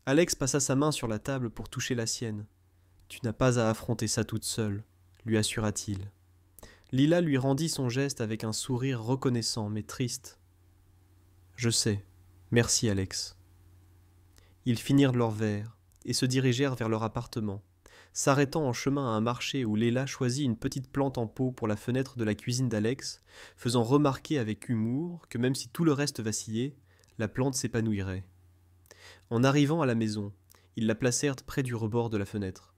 Alex passa sa main sur la table pour toucher la sienne. « Tu n'as pas à affronter ça toute seule, » lui assura-t-il. Léla lui rendit son geste avec un sourire reconnaissant mais triste. « Je sais. Merci, Alex. » Ils finirent leur verre et se dirigèrent vers leur appartement, s'arrêtant en chemin à un marché où Léla choisit une petite plante en pot pour la fenêtre de la cuisine d'Alex, faisant remarquer avec humour que même si tout le reste vacillait, la plante s'épanouirait. En arrivant à la maison, ils la placèrent près du rebord de la fenêtre.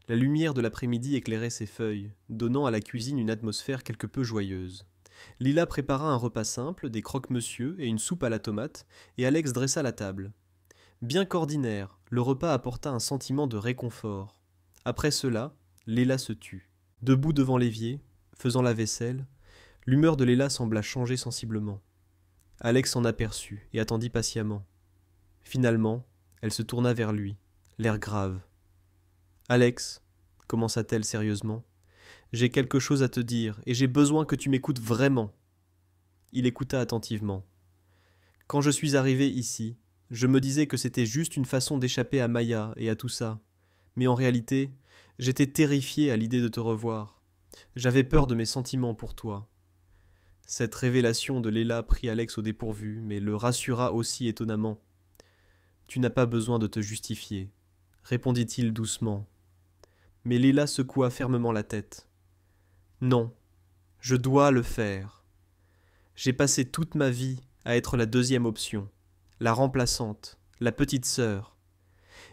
La lumière de l'après-midi éclairait ses feuilles, donnant à la cuisine une atmosphère quelque peu joyeuse. Léla prépara un repas simple, des croque-monsieur et une soupe à la tomate, et Alex dressa la table. Bien qu'ordinaire, le repas apporta un sentiment de réconfort. Après cela, Léla se tut. Debout devant l'évier, faisant la vaisselle, l'humeur de Léla sembla changer sensiblement. Alex s'en aperçut et attendit patiemment. Finalement, elle se tourna vers lui, l'air grave. « Alex, » commença-t-elle sérieusement, « j'ai quelque chose à te dire et j'ai besoin que tu m'écoutes vraiment. » Il écouta attentivement. « Quand je suis arrivé ici, je me disais que c'était juste une façon d'échapper à Maya et à tout ça. Mais en réalité, j'étais terrifié à l'idée de te revoir. J'avais peur de mes sentiments pour toi. » Cette révélation de Léla prit Alex au dépourvu, mais le rassura aussi étonnamment. « Tu n'as pas besoin de te justifier, » répondit-il doucement. Mais Léla secoua fermement la tête. « Non, je dois le faire. J'ai passé toute ma vie à être la deuxième option, la remplaçante, la petite sœur.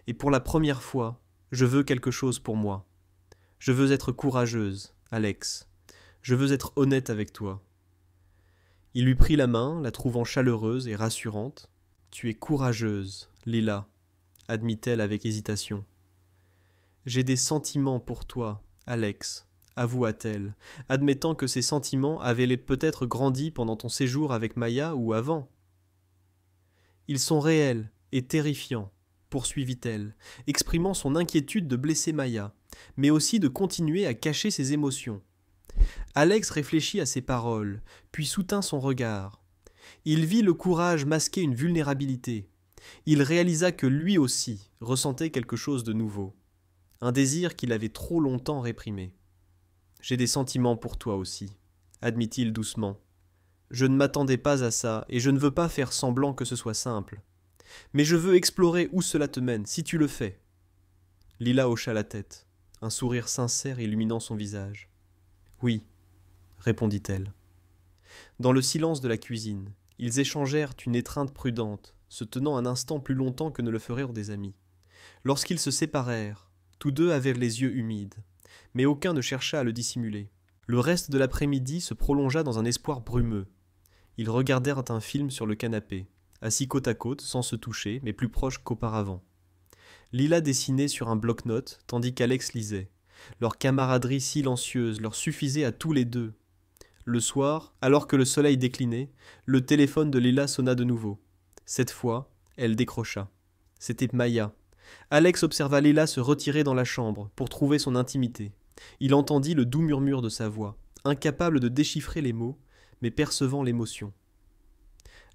Et pour la première fois, je veux quelque chose pour moi. Je veux être courageuse, Alex. Je veux être honnête avec toi. » Il lui prit la main, la trouvant chaleureuse et rassurante. « Tu es courageuse, Léla, » admit-elle avec hésitation. « J'ai des sentiments pour toi, Alex, » avoua-t-elle, admettant que ces sentiments avaient peut-être grandi pendant ton séjour avec Maya ou avant. « Ils sont réels et terrifiants, » poursuivit-elle, exprimant son inquiétude de blesser Maya, mais aussi de continuer à cacher ses émotions. Alex réfléchit à ses paroles, puis soutint son regard. Il vit le courage masquer une vulnérabilité. Il réalisa que lui aussi ressentait quelque chose de nouveau, un désir qu'il avait trop longtemps réprimé. « J'ai des sentiments pour toi aussi, » admit-il doucement. Je ne m'attendais pas à ça, et je ne veux pas faire semblant que ce soit simple. Mais je veux explorer où cela te mène, si tu le fais. Lila hocha la tête, un sourire sincère illuminant son visage. Oui, répondit-elle. Dans le silence de la cuisine, ils échangèrent une étreinte prudente, se tenant un instant plus longtemps que ne le feraient des amis. Lorsqu'ils se séparèrent, tous deux avaient les yeux humides, mais aucun ne chercha à le dissimuler. Le reste de l'après-midi se prolongea dans un espoir brumeux. Ils regardèrent un film sur le canapé, assis côte à côte, sans se toucher, mais plus proches qu'auparavant. Lila dessinait sur un bloc-notes, tandis qu'Alex lisait. Leur camaraderie silencieuse leur suffisait à tous les deux. Le soir, alors que le soleil déclinait, le téléphone de Lila sonna de nouveau. Cette fois, elle décrocha. C'était Maya. Alex observa Lila se retirer dans la chambre pour trouver son intimité. Il entendit le doux murmure de sa voix, incapable de déchiffrer les mots, mais percevant l'émotion.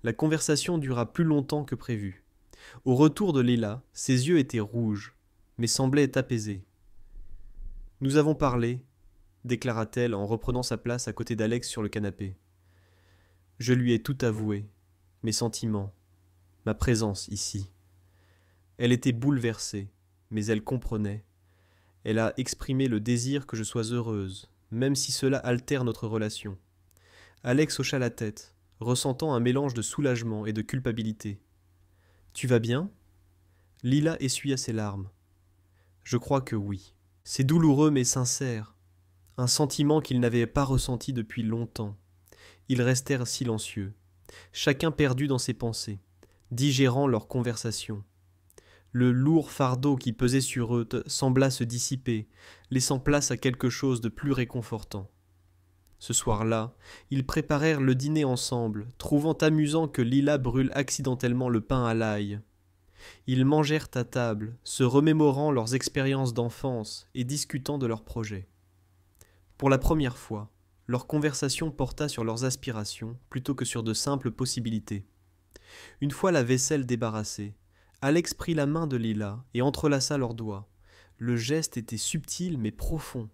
La conversation dura plus longtemps que prévu. Au retour de Lila, ses yeux étaient rouges, mais semblaient apaisés. « Nous avons parlé, » déclara-t-elle en reprenant sa place à côté d'Alex sur le canapé. « Je lui ai tout avoué, mes sentiments, ma présence ici. » Elle était bouleversée, mais elle comprenait. Elle a exprimé le désir que je sois heureuse, même si cela altère notre relation. Alex hocha la tête, ressentant un mélange de soulagement et de culpabilité. « Tu vas bien ?» Lila essuya ses larmes. « Je crois que oui. C'est douloureux mais sincère. Un sentiment qu'ils n'avaient pas ressenti depuis longtemps. » Ils restèrent silencieux, chacun perdu dans ses pensées, digérant leur conversation. Le lourd fardeau qui pesait sur eux sembla se dissiper, laissant place à quelque chose de plus réconfortant. Ce soir-là, ils préparèrent le dîner ensemble, trouvant amusant que Lila brûle accidentellement le pain à l'ail. Ils mangèrent à table, se remémorant leurs expériences d'enfance et discutant de leurs projets. Pour la première fois, leur conversation porta sur leurs aspirations plutôt que sur de simples possibilités. Une fois la vaisselle débarrassée, Alex prit la main de Lila et entrelaça leurs doigts. Le geste était subtil mais profond.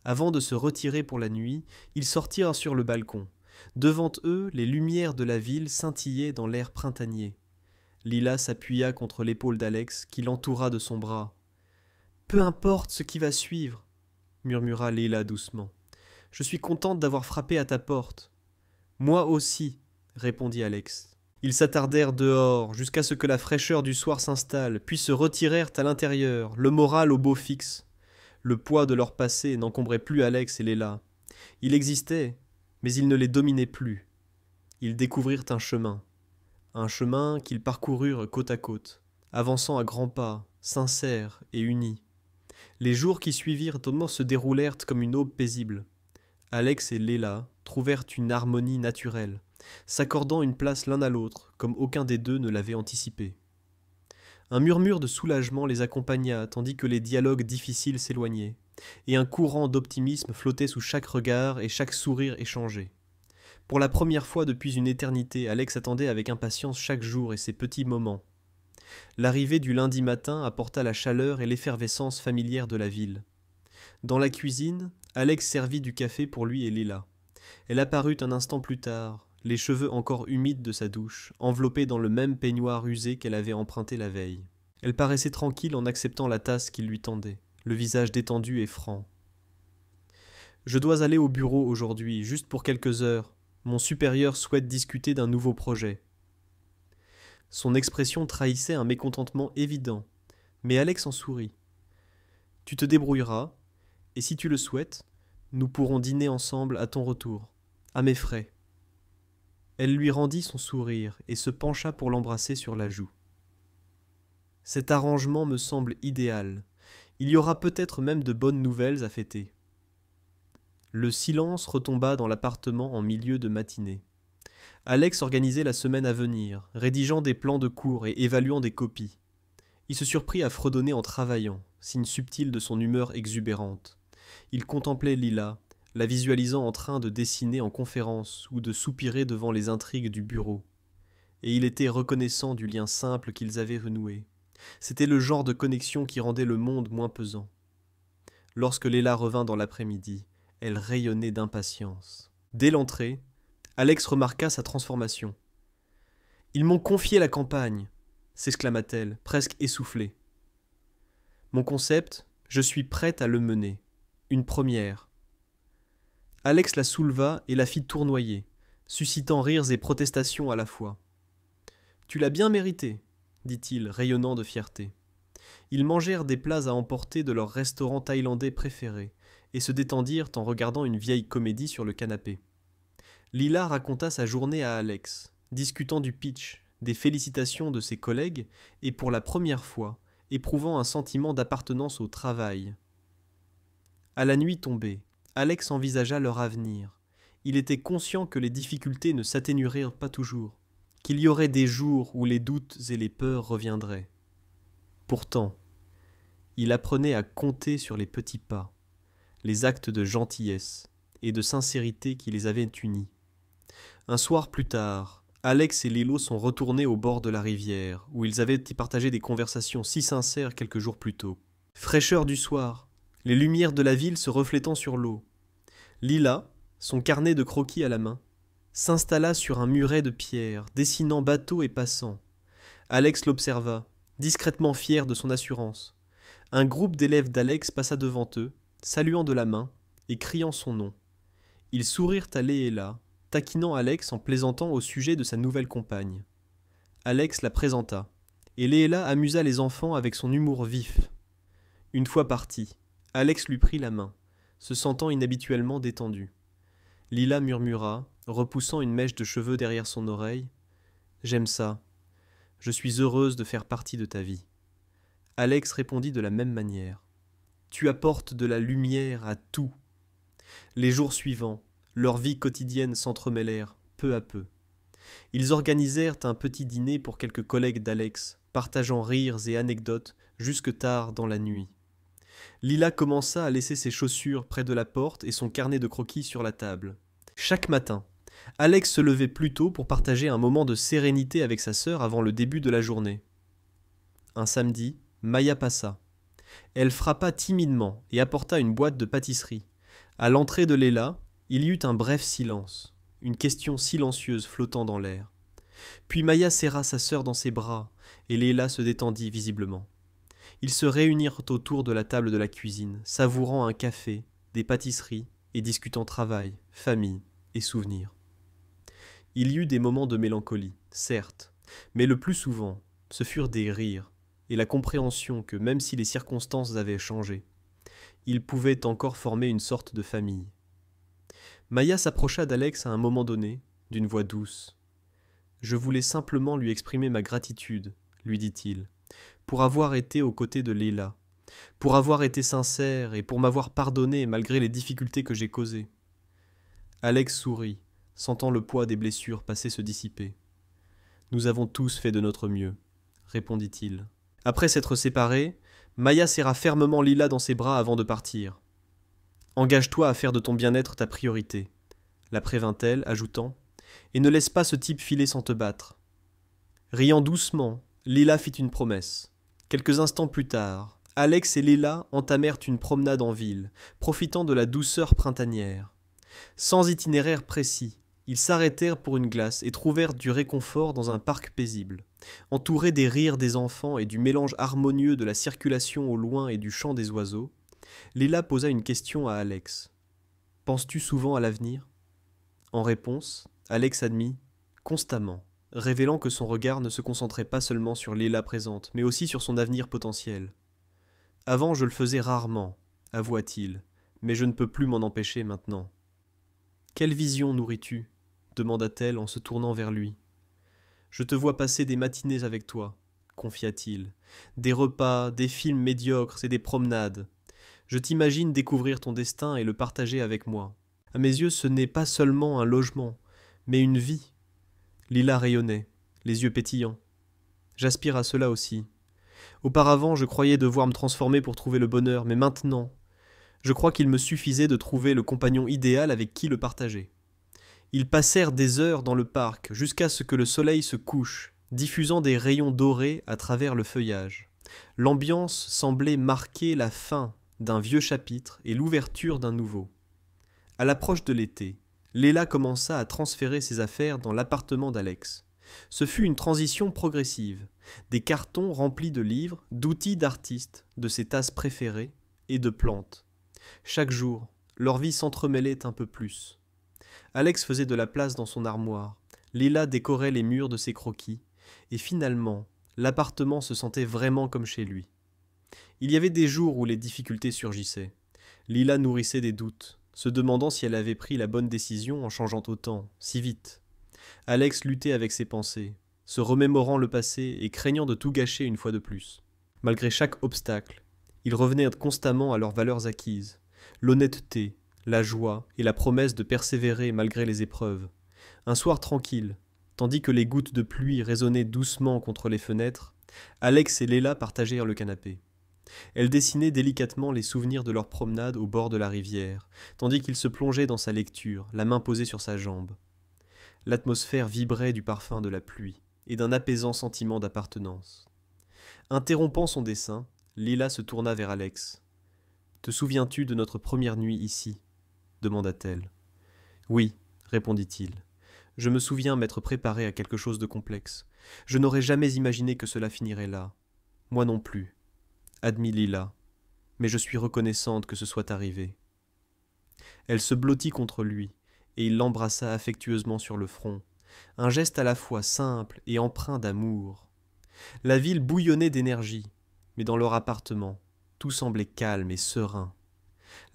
Avant de se retirer pour la nuit, ils sortirent sur le balcon. Devant eux, les lumières de la ville scintillaient dans l'air printanier. Lila s'appuya contre l'épaule d'Alex, qui l'entoura de son bras. « Peu importe ce qui va suivre, » murmura Lila doucement. « Je suis contente d'avoir frappé à ta porte. »« Moi aussi, » répondit Alex. Ils s'attardèrent dehors jusqu'à ce que la fraîcheur du soir s'installe, puis se retirèrent à l'intérieur, le moral au beau fixe. Le poids de leur passé n'encombrait plus Alex et Léla. Il existait, mais il ne les dominait plus. Ils découvrirent un chemin qu'ils parcoururent côte à côte, avançant à grands pas, sincères et unis. Les jours qui suivirent se déroulèrent comme une aube paisible. Alex et Léla trouvèrent une harmonie naturelle, s'accordant une place l'un à l'autre, comme aucun des deux ne l'avait anticipé. Un murmure de soulagement les accompagna tandis que les dialogues difficiles s'éloignaient, et un courant d'optimisme flottait sous chaque regard et chaque sourire échangé. Pour la première fois depuis une éternité, Alex attendait avec impatience chaque jour et ses petits moments. L'arrivée du lundi matin apporta la chaleur et l'effervescence familière de la ville. Dans la cuisine, Alex servit du café pour lui et Lila. Elle apparut un instant plus tard, les cheveux encore humides de sa douche, enveloppés dans le même peignoir usé qu'elle avait emprunté la veille. Elle paraissait tranquille en acceptant la tasse qu'il lui tendait, le visage détendu et franc. « Je dois aller au bureau aujourd'hui, juste pour quelques heures. Mon supérieur souhaite discuter d'un nouveau projet. » Son expression trahissait un mécontentement évident, mais Alex en sourit. « Tu te débrouilleras, et si tu le souhaites, nous pourrons dîner ensemble à ton retour, à mes frais. » Elle lui rendit son sourire et se pencha pour l'embrasser sur la joue. « Cet arrangement me semble idéal. Il y aura peut-être même de bonnes nouvelles à fêter. » Le silence retomba dans l'appartement en milieu de matinée. Alex organisait la semaine à venir, rédigeant des plans de cours et évaluant des copies. Il se surprit à fredonner en travaillant, signe subtil de son humeur exubérante. Il contemplait Lila, la visualisant en train de dessiner en conférence ou de soupirer devant les intrigues du bureau. Et il était reconnaissant du lien simple qu'ils avaient renoué. C'était le genre de connexion qui rendait le monde moins pesant. Lorsque Léla revint dans l'après-midi, elle rayonnait d'impatience. Dès l'entrée, Alex remarqua sa transformation. « Ils m'ont confié la campagne !» s'exclama-t-elle, presque essoufflée. « Mon concept, je suis prête à le mener. Une première. » Alex la souleva et la fit tournoyer, suscitant rires et protestations à la fois. « Tu l'as bien mérité, » dit-il, rayonnant de fierté. Ils mangèrent des plats à emporter de leur restaurant thaïlandais préféré et se détendirent en regardant une vieille comédie sur le canapé. Lila raconta sa journée à Alex, discutant du pitch, des félicitations de ses collègues et pour la première fois, éprouvant un sentiment d'appartenance au travail. À la nuit tombée, Alex envisagea leur avenir. Il était conscient que les difficultés ne s'atténueraient pas toujours, qu'il y aurait des jours où les doutes et les peurs reviendraient. Pourtant, il apprenait à compter sur les petits pas, les actes de gentillesse et de sincérité qui les avaient unis. Un soir plus tard, Alex et Lilo sont retournés au bord de la rivière, où ils avaient partagé des conversations si sincères quelques jours plus tôt. Fraîcheur du soir, les lumières de la ville se reflétant sur l'eau. Lila, son carnet de croquis à la main, s'installa sur un muret de pierre, dessinant bateaux et passants. Alex l'observa, discrètement fier de son assurance. Un groupe d'élèves d'Alex passa devant eux, saluant de la main et criant son nom. Ils sourirent à Léla, taquinant Alex en plaisantant au sujet de sa nouvelle compagne. Alex la présenta, et Léla amusa les enfants avec son humour vif. Une fois parti, Alex lui prit la main, se sentant inhabituellement détendu. Lila murmura, repoussant une mèche de cheveux derrière son oreille. « J'aime ça. Je suis heureuse de faire partie de ta vie. » Alex répondit de la même manière. « Tu apportes de la lumière à tout. » Les jours suivants, leur vie quotidienne s'entremêlèrent, peu à peu. Ils organisèrent un petit dîner pour quelques collègues d'Alex, partageant rires et anecdotes jusque tard dans la nuit. Lila commença à laisser ses chaussures près de la porte et son carnet de croquis sur la table. Chaque matin, Alex se levait plus tôt pour partager un moment de sérénité avec sa sœur avant le début de la journée. Un samedi, Maya passa. Elle frappa timidement et apporta une boîte de pâtisserie. À l'entrée de Léla, il y eut un bref silence, une question silencieuse flottant dans l'air. Puis Maya serra sa sœur dans ses bras, et Léla se détendit visiblement. Ils se réunirent autour de la table de la cuisine, savourant un café, des pâtisseries, et discutant travail, famille et souvenirs. Il y eut des moments de mélancolie, certes, mais le plus souvent, ce furent des rires, et la compréhension que même si les circonstances avaient changé, ils pouvaient encore former une sorte de famille. Maya s'approcha d'Alex à un moment donné, d'une voix douce. « Je voulais simplement lui exprimer ma gratitude, » lui dit-il, « pour avoir été aux côtés de Léla, pour avoir été sincère et pour m'avoir pardonné malgré les difficultés que j'ai causées. » Alex sourit, sentant le poids des blessures passer se dissiper. « Nous avons tous fait de notre mieux, » répondit-il. Après s'être séparés, Maya serra fermement Lila dans ses bras avant de partir. « Engage-toi à faire de ton bien-être ta priorité, » la prévint-elle, ajoutant, « et ne laisse pas ce type filer sans te battre. » Riant doucement, Lila fit une promesse. Quelques instants plus tard, Alex et Lila entamèrent une promenade en ville, profitant de la douceur printanière. Sans itinéraire précis, ils s'arrêtèrent pour une glace et trouvèrent du réconfort dans un parc paisible. Entourés des rires des enfants et du mélange harmonieux de la circulation au loin et du chant des oiseaux, Lila posa une question à Alex. « Penses-tu souvent à l'avenir » En réponse, Alex admit « constamment », révélant que son regard ne se concentrait pas seulement sur Lila présente, mais aussi sur son avenir potentiel. « Avant, je le faisais rarement, avoua-t-il, mais je ne peux plus m'en empêcher maintenant. »« Quelle vision nourris-tu » demanda-t-elle en se tournant vers lui. « Je te vois passer des matinées avec toi, » confia-t-il. « Des repas, des films médiocres et des promenades. Je t'imagine découvrir ton destin et le partager avec moi. À mes yeux, ce n'est pas seulement un logement, mais une vie. » Lila rayonnait, les yeux pétillants. « J'aspire à cela aussi. Auparavant, je croyais devoir me transformer pour trouver le bonheur, mais maintenant, je crois qu'il me suffisait de trouver le compagnon idéal avec qui le partager. » Ils passèrent des heures dans le parc jusqu'à ce que le soleil se couche, diffusant des rayons dorés à travers le feuillage. L'ambiance semblait marquer la fin d'un vieux chapitre et l'ouverture d'un nouveau. À l'approche de l'été, Léla commença à transférer ses affaires dans l'appartement d'Alex. Ce fut une transition progressive. Des cartons remplis de livres, d'outils d'artistes, de ses tasses préférées et de plantes. Chaque jour, leur vie s'entremêlait un peu plus. Alex faisait de la place dans son armoire, Léla décorait les murs de ses croquis, et finalement, l'appartement se sentait vraiment comme chez lui. Il y avait des jours où les difficultés surgissaient. Lila nourrissait des doutes, se demandant si elle avait pris la bonne décision en changeant autant, si vite. Alex luttait avec ses pensées, se remémorant le passé et craignant de tout gâcher une fois de plus. Malgré chaque obstacle, ils revenaient constamment à leurs valeurs acquises, l'honnêteté, la joie et la promesse de persévérer malgré les épreuves. Un soir tranquille, tandis que les gouttes de pluie résonnaient doucement contre les fenêtres, Alex et Léla partagèrent le canapé. Elle dessinait délicatement les souvenirs de leur promenade au bord de la rivière, tandis qu'il se plongeait dans sa lecture, la main posée sur sa jambe. L'atmosphère vibrait du parfum de la pluie et d'un apaisant sentiment d'appartenance. Interrompant son dessin, Lila se tourna vers Alex. « Te souviens-tu de notre première nuit ici » demanda-t-elle. « Oui, répondit-il. Je me souviens m'être préparé à quelque chose de complexe. Je n'aurais jamais imaginé que cela finirait là. Moi non plus. » admit Lila, mais je suis reconnaissante que ce soit arrivé. Elle se blottit contre lui, et il l'embrassa affectueusement sur le front, un geste à la fois simple et empreint d'amour. La ville bouillonnait d'énergie, mais dans leur appartement, tout semblait calme et serein.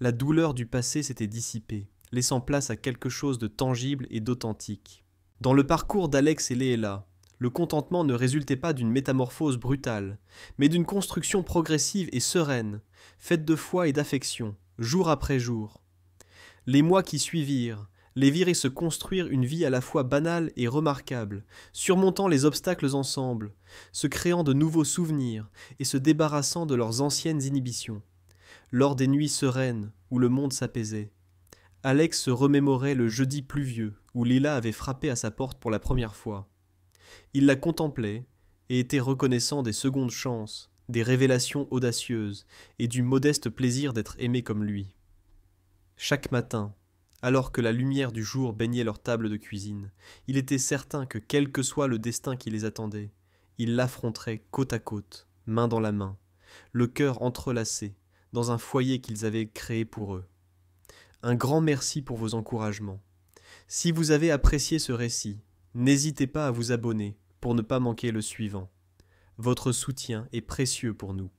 La douleur du passé s'était dissipée, laissant place à quelque chose de tangible et d'authentique. Dans le parcours d'Alex et Léla, le contentement ne résultait pas d'une métamorphose brutale, mais d'une construction progressive et sereine, faite de foi et d'affection, jour après jour. Les mois qui suivirent les virent se construire une vie à la fois banale et remarquable, surmontant les obstacles ensemble, se créant de nouveaux souvenirs et se débarrassant de leurs anciennes inhibitions. Lors des nuits sereines où le monde s'apaisait, Alex se remémorait le jeudi pluvieux où Lila avait frappé à sa porte pour la première fois. Il la contemplait et était reconnaissant des secondes chances, des révélations audacieuses et du modeste plaisir d'être aimé comme lui. Chaque matin, alors que la lumière du jour baignait leur table de cuisine, il était certain que quel que soit le destin qui les attendait, ils l'affronteraient côte à côte, main dans la main, le cœur entrelacé, dans un foyer qu'ils avaient créé pour eux. Un grand merci pour vos encouragements. Si vous avez apprécié ce récit, n'hésitez pas à vous abonner pour ne pas manquer le suivant. Votre soutien est précieux pour nous.